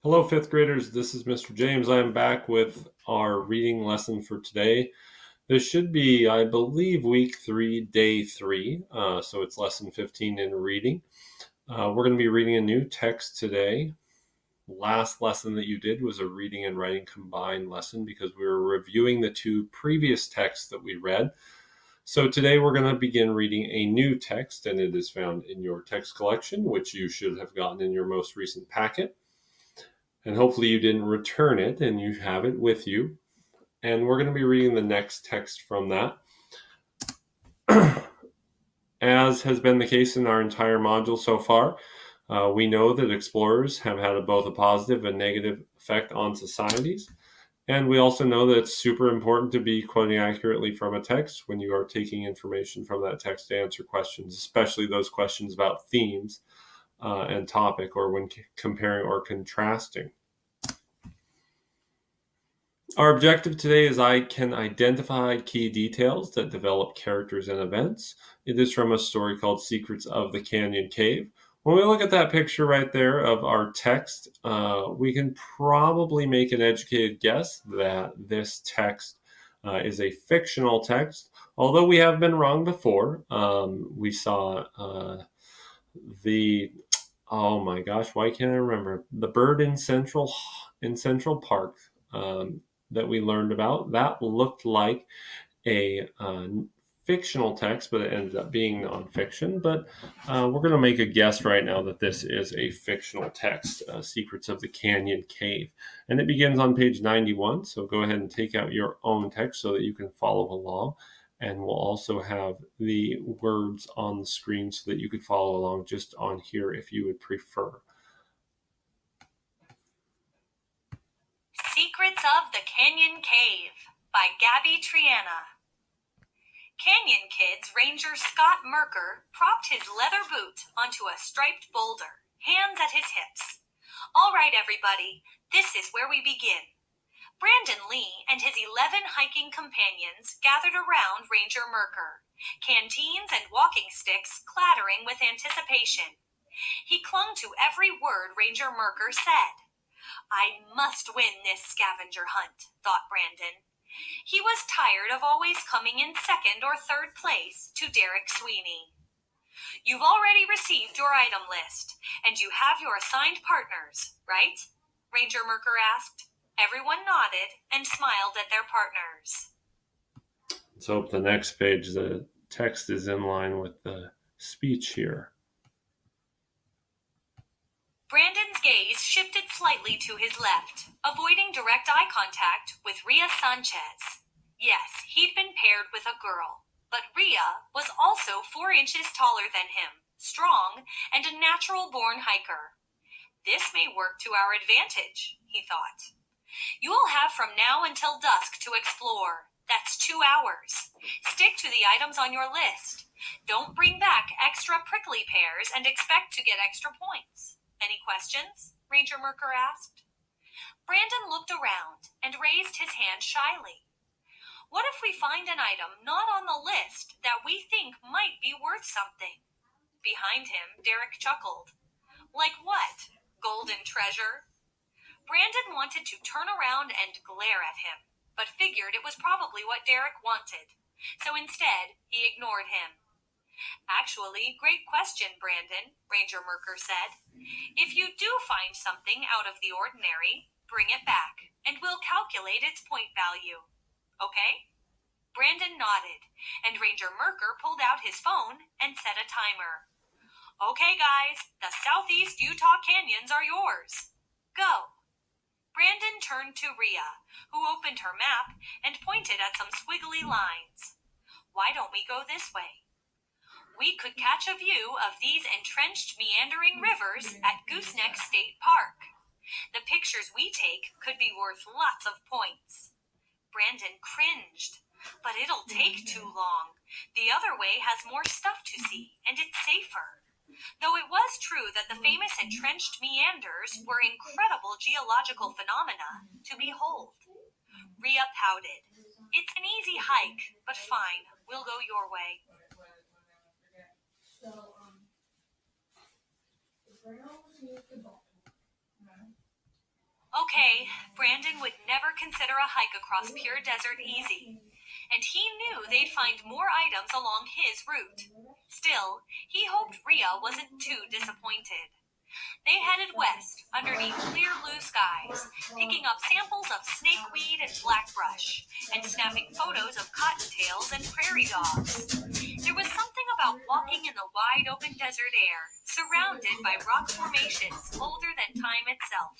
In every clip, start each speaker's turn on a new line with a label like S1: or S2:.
S1: Hello, fifth graders. This is Mr. James. I am back with our reading lesson for today. This should be, I believe, week 3, day 3. So it's lesson 15 in reading. We're going to be reading a new text today. Last lesson that you did was a reading and writing combined lesson because we were reviewing the two previous texts that we read. So today we're going to begin reading a new text, and it is found in your text collection, which you should have gotten in your most recent packet. And hopefully you didn't return it and you have it with you. And we're going to be reading the next text from that. As has been the case in our entire module so far, we know that explorers have had both a positive and negative effect on societies. And we also know that it's super important to be quoting accurately from a text when you are taking information from that text to answer questions, especially those questions about themes and topic, or when comparing or contrasting. Our objective today is I can identify key details that develop characters and events. It is from a story called Secrets of the Canyon Cave. When we look at that picture right there of our text, we can probably make an educated guess that this text is a fictional text, although we have been wrong before. We saw oh my gosh, why can't I remember? The bird in Central Park that we learned about. That looked like a fictional text, but it ended up being nonfiction. But we're going to make a guess right now that this is a fictional text, Secrets of the Canyon Cave. And it begins on page 91. So go ahead and take out your own text so that you can follow along. And we'll also have the words on the screen so that you could follow along just on here if you would prefer.
S2: Secrets of the Canyon Cave by Gabby Triana. Canyon Kid's Ranger Scott Merker propped his leather boot onto a striped boulder, hands at his hips. All right, everybody, this is where we begin. Brandon Lee and his 11 hiking companions gathered around Ranger Merker, canteens and walking sticks clattering with anticipation. He clung to every word Ranger Merker said. I must win this scavenger hunt, thought Brandon. He was tired of always coming in second or third place to Derek Sweeney. You've already received your item list, and you have your assigned partners, right? Ranger Merker asked. Everyone nodded and smiled at their partners.
S1: So the next page, the text is in line with the speech here.
S2: Brandon's gaze shifted slightly to his left, avoiding direct eye contact with Ria Sanchez. Yes, he'd been paired with a girl, but Ria was also 4 inches taller than him, strong, and a natural-born hiker. This may work to our advantage, he thought. You'll have from now until dusk to explore. That's 2 hours. Stick to the items on your list. Don't bring back extra prickly pears and expect to get extra points. Any questions? Ranger Merker asked. Brandon looked around and raised his hand shyly. What if we find an item not on the list that we think might be worth something? Behind him, Derek chuckled. Like what? Golden treasure? Brandon wanted to turn around and glare at him, but figured it was probably what Derek wanted. So instead, he ignored him. Actually, great question, Brandon, Ranger Merker said. If you do find something out of the ordinary, bring it back, and we'll calculate its point value. Okay? Brandon nodded, and Ranger Merker pulled out his phone and set a timer. Okay, guys, the Southeast Utah Canyons are yours. Go. Brandon turned to Ria, who opened her map and pointed at some squiggly lines. Why don't we go this way? We could catch a view of these entrenched meandering rivers at Gooseneck State Park. The pictures we take could be worth lots of points. Brandon cringed. But it'll take too long. The other way has more stuff to see, and it's safer. Though it was true that the famous entrenched meanders were incredible geological phenomena to behold. Ria pouted. It's an easy hike, but fine, we'll go your way. okay. Brandon would never consider a hike across pure desert easy, and he knew they'd find more items along his route. Still, he hoped Rhea wasn't too disappointed. They headed west, underneath clear blue skies, picking up samples of snakeweed and blackbrush, and snapping photos of cottontails and prairie dogs. There was something about walking in the wide open desert air, surrounded by rock formations older than time itself.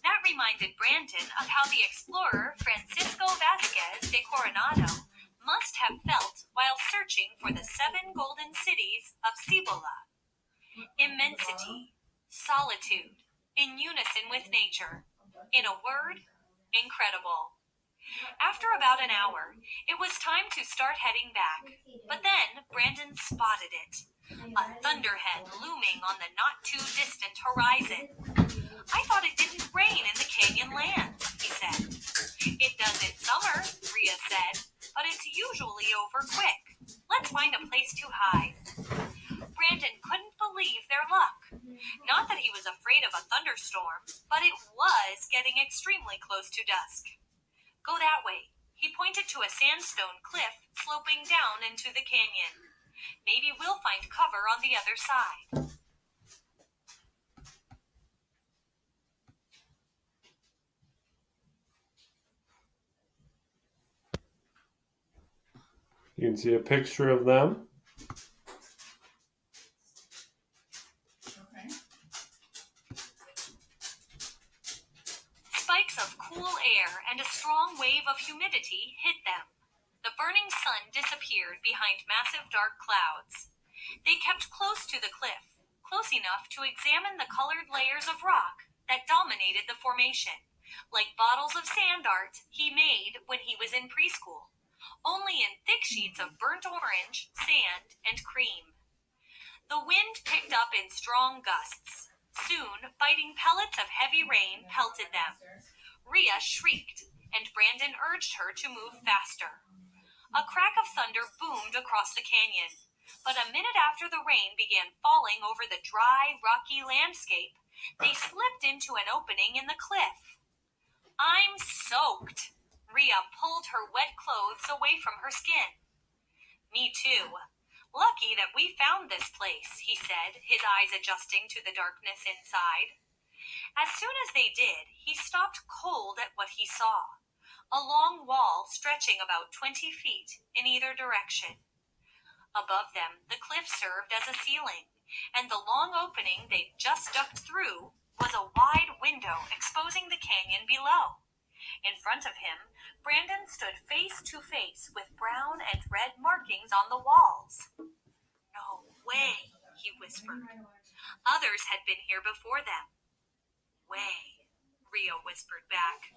S2: That reminded Brandon of how the explorer Francisco Vasquez de Coronado must have felt while searching for the 7 golden cities of Cibola. Immensity, solitude, in unison with nature. In a word, incredible. After about an hour, it was time to start heading back. But then Brandon spotted it. A thunderhead looming on the not-too-distant horizon. I thought it didn't rain in the canyon land, he said. It does in summer, Rhea said, but it's usually over quick. Let's find a place to hide. Brandon couldn't believe their luck. Not that he was afraid of a thunderstorm, but it was getting extremely close to dusk. Go that way. He pointed to a sandstone cliff sloping down into the canyon. Maybe we'll find cover on the other side.
S1: You can see a picture of them.
S2: Spikes of cool air and a strong wave of humidity hit them. The burning sun disappeared behind massive dark clouds. They kept close to the cliff, close enough to examine the colored layers of rock that dominated the formation, like bottles of sand art he made when he was in preschool, only in thick sheets of burnt orange, sand, and cream. The wind picked up in strong gusts. Soon, biting pellets of heavy rain pelted them. Rhea shrieked, and Brandon urged her to move faster. A crack of thunder boomed across the canyon, but a minute after the rain began falling over the dry, rocky landscape, they slipped into an opening in the cliff. I'm soaked. Rhea pulled her wet clothes away from her skin. Me too. Lucky that we found this place, he said, his eyes adjusting to the darkness inside. As soon as they did, he stopped cold at what he saw. A long wall stretching about 20 feet in either direction. Above them, the cliff served as a ceiling, and the long opening they'd just ducked through was a wide window exposing the canyon below. In front of him, Brandon stood face to face with brown and red markings on the walls. No way, he whispered. Others had been here before them. Way, Rhea whispered back.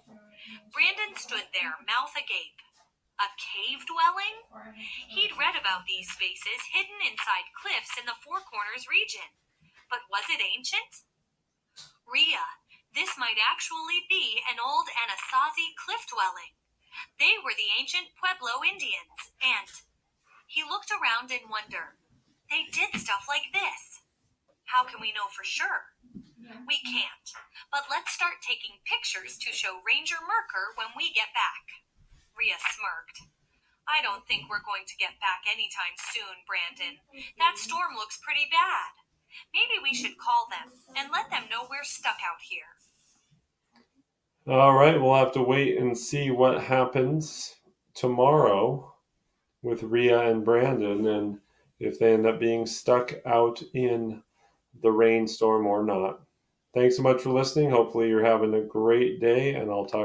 S2: Brandon stood there, mouth agape. A cave dwelling? He'd read about these spaces hidden inside cliffs in the Four Corners region. But was it ancient? Rhea, this might actually be an old Anasazi cliff dwelling. They were the ancient Pueblo Indians, and he looked around in wonder. They did stuff like this. How can we know for sure? We can't, but let's start taking pictures to show Ranger Merker when we get back. Rhea smirked. I don't think we're going to get back anytime soon, Brandon. That storm looks pretty bad. Maybe we should call them and let them know we're stuck out here.
S1: All right, we'll have to wait and see what happens tomorrow with Rhea and Brandon and if they end up being stuck out in the rainstorm or not. Thanks so much for listening. Hopefully you're having a great day, and I'll talk